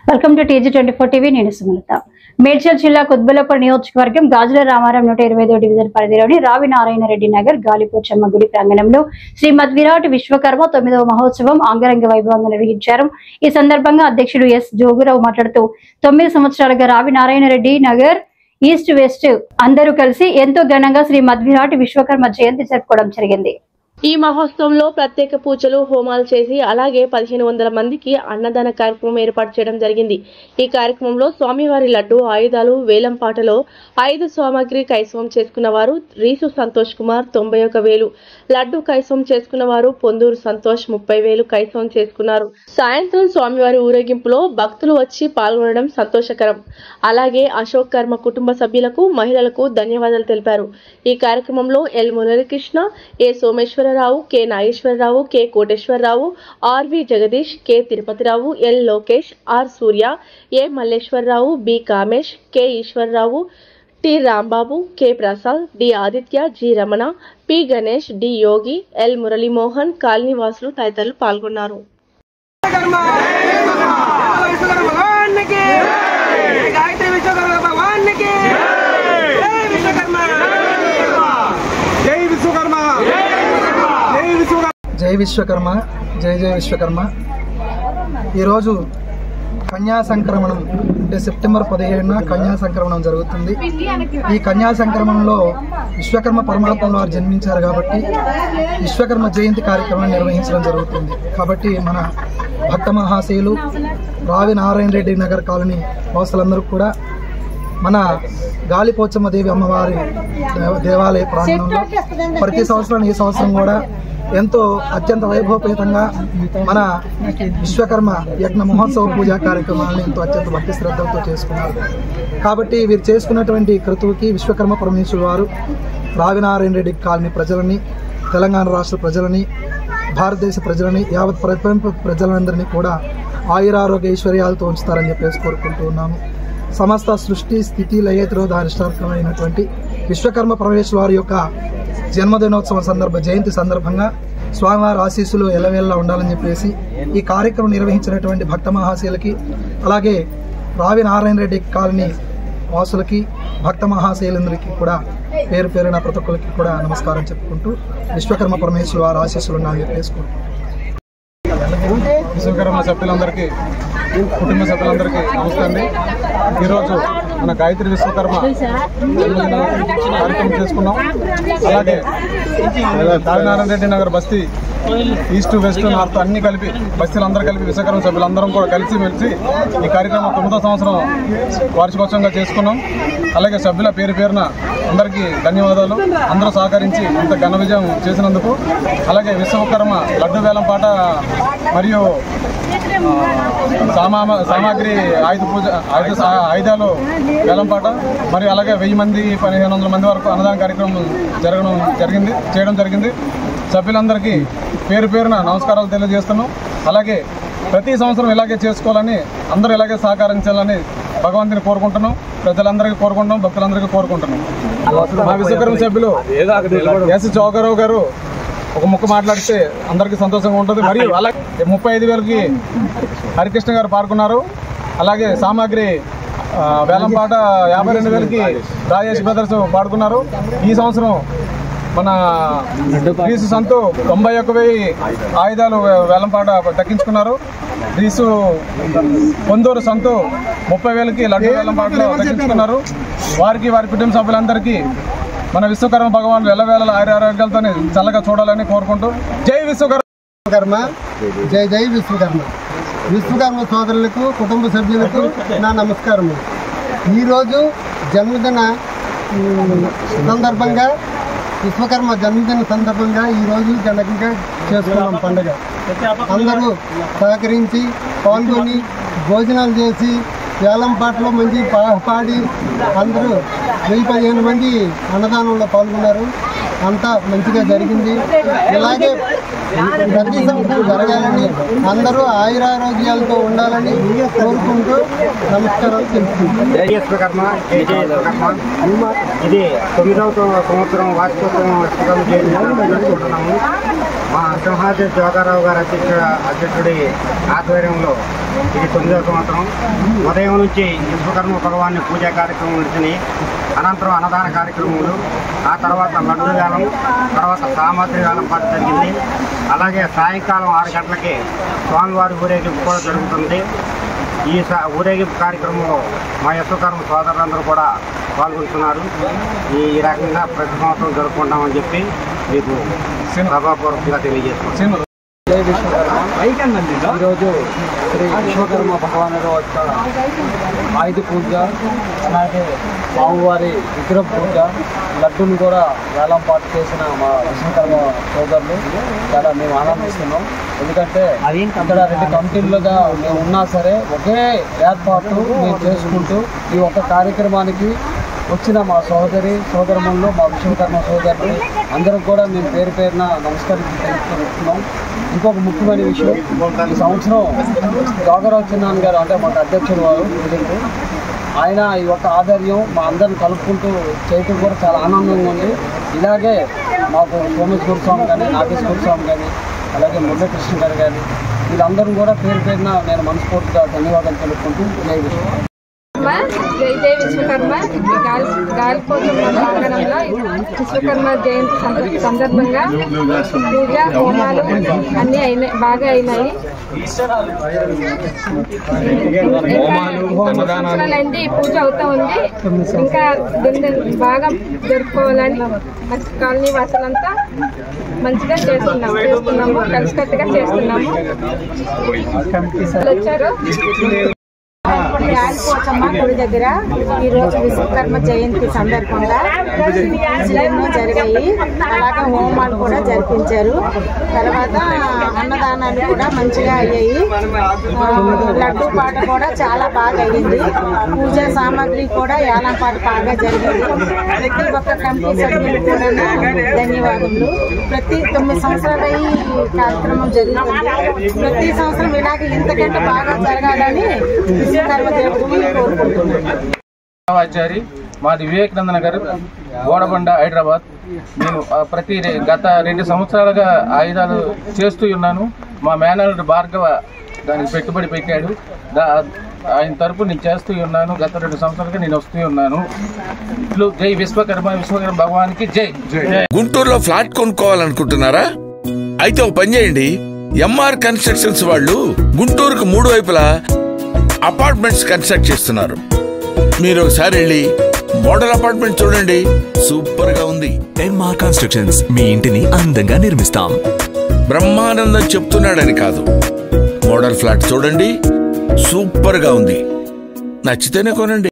Welcome to TG24 TV. నేను సుమలత. మేడ్చల్ జిల్లా కుత్బుల్లాపూర్ నియోజకవర్గం గాజుల రామారం 125వ డివిజన్ పరిధిలోని రావి నారాయణ రెడ్డి నగర్ గాలిపోచమ్మ గుడి ప్రాంగణంలో శ్రీమద్ విరాట్ విశ్వకర్మ 9వ మహోత్సవం అంగరంగ వైభవంగా నిర్వహించారు. ఈ సందర్భంగా అధ్యక్షుడు ఎస్ జోగురావు మాట్లాడుతూ 9 సంవత్సరాలుగా రావి నారాయణ రెడ్డి నగర్ ఈస్ట్ వెస్ట్ అందరూ కలిసి ఎంతో ఘనంగా శ్రీమద్ విరాట్ విశ్వకర్మ జయంతి జరుపుకోవడం జరిగింది. ఈ మహోత్సవంలో ప్రత్యేక పూజలు హోమాలు చేసి అలాగే 1500 మందికి అన్నదాన కార్యక్రమం ఏర్పాటు చేయడం జరిగింది. ఈ కార్యక్రమంలో స్వామివారి లడ్డు ఆయుధాలు వేలం పాటలో 5 సామాగ్రి కైసవం చేసుకున్న వారు రీసు సంతోష్ కుమార్ 91,000, లడ్డు కైసవం చేసుకున్న వారు పొందూరు సంతోష్ 30,000 కైసవం చేసుకున్నారు. సాయంత్రం స్వామివారి ఊరేగింపులో భక్తులు వచ్చి పాల్గొనడం సంతోషకరం. అలాగే అశోక్ కర్మ కుటుంబ సభ్యులకు మహిళలకు ధన్యవాదాలు తెలిపారు. ఈ కార్యక్రమంలో L Muralikrishna, A Someswararao, K Nageswararao, K Koteswararao, RV Jagadish, K Tirupatirao, L Lokesh, R Surya, A Malleswararao, B Kamesh, K Eswararao, T Rambabu, K Prasad, D Aditya, G Ramana, P Ganesh, D Yogi, L Muralimohan, కాలనీవాసులు తదితరులు పాల్గొన్నారు. జై విశ్వకర్మ, జై జై విశ్వకర్మ. ఈరోజు కన్యా సంక్రమణం అంటే సెప్టెంబర్ 17న కన్యా సంక్రమణం జరుగుతుంది. ఈ కన్యా సంక్రమణంలో విశ్వకర్మ పరమాత్మ వారు జన్మించారు కాబట్టి విశ్వకర్మ జయంతి కార్యక్రమాన్ని నిర్వహించడం జరుగుతుంది. కాబట్టి మన భక్త మహాశయులు రావి నారాయణ రెడ్డి నగర్ కాలనీ వాసులందరూ కూడా మన గాలిపోచమ్మ దేవి అమ్మవారి దేవాలయ ప్రాంగణంలో ప్రతి సంవత్సరం ఈ సంవత్సరం కూడా ఎంతో అత్యంత వైభవపేతంగా మన విశ్వకర్మ యజ్ఞ మహోత్సవ పూజా కార్యక్రమాలను ఎంతో అత్యంత భక్తి శ్రద్ధలతో చేసుకున్నారు. కాబట్టి వీరు చేసుకున్నటువంటి క్రతువుకి విశ్వకర్మ పరమేశ్వరు వారు రావినారాయణ రెడ్డి కాలనీ ప్రజలని, తెలంగాణ రాష్ట్ర ప్రజలని, భారతదేశ ప్రజలని, యావత్ ప్రపంచ ప్రజలందరినీ కూడా ఆయురారోగ్య ఐశ్వర్యాలతో ఉంచుతారని చెప్పేసి కోరుకుంటూ ఉన్నాము. సమస్త సృష్టి స్థితి లయత్రోధారిష్టారకమైనటువంటి విశ్వకర్మ పరమేశ్వర వారి యొక్క జన్మదినోత్సవం జయంతి సందర్భంగా స్వామివారి ఆశీస్సులు ఎల్లవేళలా ఉండాలని చెప్పేసి ఈ కార్యక్రమం నిర్వహించినటువంటి భక్త మహాశయులకి, అలాగే రావి నారాయణ రెడ్డి కాలనీ వాసులకి, భక్త మహాశయులందరికీ కూడా పేరు పేరున ప్రతి ఒక్కరికి కూడా నమస్కారం చెప్పుకుంటూ విశ్వకర్మ పరమేశ్వర వారి ఆశీస్సులు ఉండాలని చెప్పేసి విశ్వకర్మ సభ్యులందరికీ, కుటుంబ సభ్యులందరికీ నమస్తే అండి. ఈరోజు మన గాయత్రి విశ్వకర్మ కార్యక్రమం చేసుకున్నాం. అలాగే రావినారాయణ రెడ్డి నగర్ బస్తీ ఈస్ట్ వెస్ట్ నార్త్ అన్ని కలిపి బస్తీలందరూ కలిపి విశ్వకర్మ సభ్యులందరం కూడా కలిసి మెలిసి ఈ కార్యక్రమం 9వ సంవత్సరం వార్షికోత్సవంగా చేసుకున్నాం. అలాగే సభ్యుల పేరు పేరున అందరికీ ధన్యవాదాలు. అందరూ సహకరించి ఇంత ఘన విజయం చేసినందుకు. అలాగే విశ్వకర్మ లడ్డు వేలం పాట మరియు సామాగ్రి ఆయుధాలు వేలంపాట మరియు అలాగే 1000 మంది 1500 మంది వరకు అన్నదాన కార్యక్రమం చేయడం జరిగింది. సభ్యులందరికీ పేరు పేరున నమస్కారాలు తెలియజేస్తున్నాం. అలాగే ప్రతి సంవత్సరం ఇలాగే చేసుకోవాలని, అందరూ ఇలాగే సహకరించాలని భగవంతుని కోరుకుంటున్నాం, ప్రజలందరికీ కోరుకుంటున్నాం, భక్తులందరికీ కోరుకుంటున్నాం. మా విశ్వకర్మ సభ్యులు ఎస్ జోగారావు గారు ఒక ముక్క మాట్లాడితే అందరికీ సంతోషంగా ఉంటుంది. మరియు అలాగే 35,000కి హరికృష్ణ గారు పాల్గొన్నారు. అలాగే సామాగ్రి వేలంపాట 52,000కి రాజేష్ బ్రదర్స్ పాడుకున్నారు. ఈ సంవత్సరం మన రీసు సంతు 91,000 ఆయుధాలు వేలంపాట దక్కించుకున్నారు. రీసు పొందూరు సంతు 30,000కి లడ్డు వేలంపాటలో దక్కించుకున్నారు. వారికి వారి కుటుంబ సభ్యులందరికీ మన విశ్వకర్మ భగవానుడు ఎల్లవేళల ఆయురారోగ్యాలతో చల్లగా చూడాలని కోరుకుంటూ జై విశ్వకర్మ, జై జై విశ్వకర్మ. విశ్వకర్మ సోదరులకు, కుటుంబ సభ్యులకు నా నమస్కారం. ఈరోజు జన్మదిన సందర్భంగా, విశ్వకర్మ జన్మదిన సందర్భంగా ఈరోజు ఘనంగా చేసుకున్నాం పండుగ. అందరూ సహకరించి పాల్గొని భోజనాలు చేసి వేలంపాటలో మంచి పాడి అందరూ 1015 మంది అన్నదానంలో పాల్గొన్నారు. అంతా మంచిగా జరిగింది. ఇలాగే ప్రతి సంవత్సరం జరగాలని, అందరూ ఆయురారోగ్యాలతో ఉండాలని కోరుకుంటూ నమస్కారాలు తెలుపుకుంటున్నాను. ఇది 9వ సంవత్సరం వార్షికోత్సవం జరుపుకుంటున్నాము. మా సింహాద్రి జోగారావు గారి అధ్యక్షుడి ఆధ్వర్యంలో ఇది 9వ సంవత్సరం. ఉదయం నుంచి విశ్వకర్మ భగవాన్ని పూజా కార్యక్రమం నడిచినాయి. అనంతరం అన్నదాన కార్యక్రమాలు, ఆ తర్వాత లడ్డు వేలం, తర్వాత సామాగ్రి వేలం పాట జరిగింది. అలాగే సాయంకాలం 6 గంటలకి స్వామివారి ఊరేగింపు కూడా జరుగుతుంది. ఈ ఊరేగింపు కార్యక్రమంలో మా విశ్వకర్మ సోదరులందరూ కూడా పాల్గొంటున్నారు. ఈ రకంగా ప్రతి సంవత్సరం జరుపుకుంటామని చెప్పి మీకు సభాపూర్వకంగా తెలియజేస్తున్నాం. జై విశ్వకర్మ. ఈరోజు శ్రీ విశ్వకర్మ భగవానుడు యొక్క ఆయుధ పూజ, అలాగే స్వామివారి విగ్రహ పూజ, లడ్డూని కూడా వేలం పాటు చేసిన మా విశ్వకర్మ సోదరులు చాలా మేము ఆనందిస్తున్నాం. ఎందుకంటే ఇక్కడ 2 కమిటీలుగా మేము ఉన్నా సరే ఒకే ఏర్పాటు మేము చేసుకుంటూ ఈ ఒక్క కార్యక్రమానికి వచ్చిన మా సోదరులు మా విశ్వకర్మ సోదరులు అందరూ కూడా మేము పేరు పేరున నమస్కారం తెలుపుతున్నాం. ఇంకొక ముఖ్యమైన విషయం, ఈ సంవత్సరం జోగారావు చిన్నాన్న గారు అంటే మాకు అధ్యక్షుడు వారు ఆయన ఈ యొక్క ఆధ్వర్యం మా అందరిని కలుపుకుంటూ చేయటం కూడా చాలా ఆనందంగా ఉంది. ఇలాగే మాకు సోమేశ్వర స్వామి కానీ, నాగేశ్వర స్వామి కానీ, అలాగే మురళీకృష్ణ గారు కానీ వీళ్ళందరూ కూడా పేరు పేరున నేను మనస్ఫూర్తిగా ధన్యవాదాలు తెలుపుకుంటూ జై విశ్వ. జై విశ్వకర్మ గాలిపోచమ్మ ప్రాంగణంలో విశ్వకర్మ జయంతి సందర్భంగా పూజ హోమాలు అన్నీ బాగా అయినాయి. 9 సంవత్సరాలైంది ఈ పూజ అవుతా ఉంది. ఇంకా దీన్ని బాగా జరుపుకోవాలని కాలనీ వాసులంతా మంచిగా చేస్తున్నాము, కలిసికట్టుగా చేస్తున్నాము. వచ్చారు గాలిపోచమ్మ గుడి దగ్గర ఈరోజు విశ్వకర్మ జయంతి సందర్భంగా ఎన్నో జరిగాయి. అలాగే హోమాలు కూడా జరిపించారు. తర్వాత అన్నదానాలు కూడా మంచిగా అయ్యాయి. లడ్డూ పాట కూడా చాలా బాగా అయ్యింది. పూజా సామాగ్రి కూడా యాలం పాట బాగా జరిగింది. ప్రతి ఒక్క కమిటీ సభ్యులు కూడా ధన్యవాదములు. ప్రతి 9 సంవత్సరాలు ఈ కార్యక్రమం జరుగుతుంది. ప్రతి సంవత్సరం ఇలాగే ఇంతకంటే బాగా జరగాలని ఆచారి మాది వివేకానంద నగర్, గోడబండ, హైదరాబాద్. నేను గత 2 సంవత్సరాలుగా ఆయుధాలు చేస్తూ ఉన్నాను. మా మేనల్లుడు భార్గవ దానికి పెట్టుబడి పెట్టాడు. ఆయన తరపు నేను చేస్తూ ఉన్నాను. గత 2 సంవత్సరాలుగా నేను వస్తూ ఉన్నాను. జై విశ్వకర్మ భగవానికి జై. గుంటూరులో ఫ్లాట్ కొనుక్కోవాలనుకుంటున్నారా? అయితే ఒక పని చేయండి, ఎంఆర్ కన్స్ట్రక్షన్స్ వాళ్ళు గుంటూరుకు 3 వైపులా అపార్ట్మెంట్స్ కన్స్ట్రక్ట్ చేస్తున్నారు. మీరు ఒకసారి వెళ్ళి మోడల్ అపార్ట్మెంట్ చూడండి, సూపర్ గా ఉంది. ఎంఆర్ కన్స్ట్రక్షన్స్, మీ ఇంటిని అందంగా నిర్మిస్తాం. బ్రహ్మానందం చెప్తున్నాడని కాదు, మోడల్ ఫ్లాట్ చూడండి, సూపర్ గా ఉంది. నచ్చితేనే కొనండి.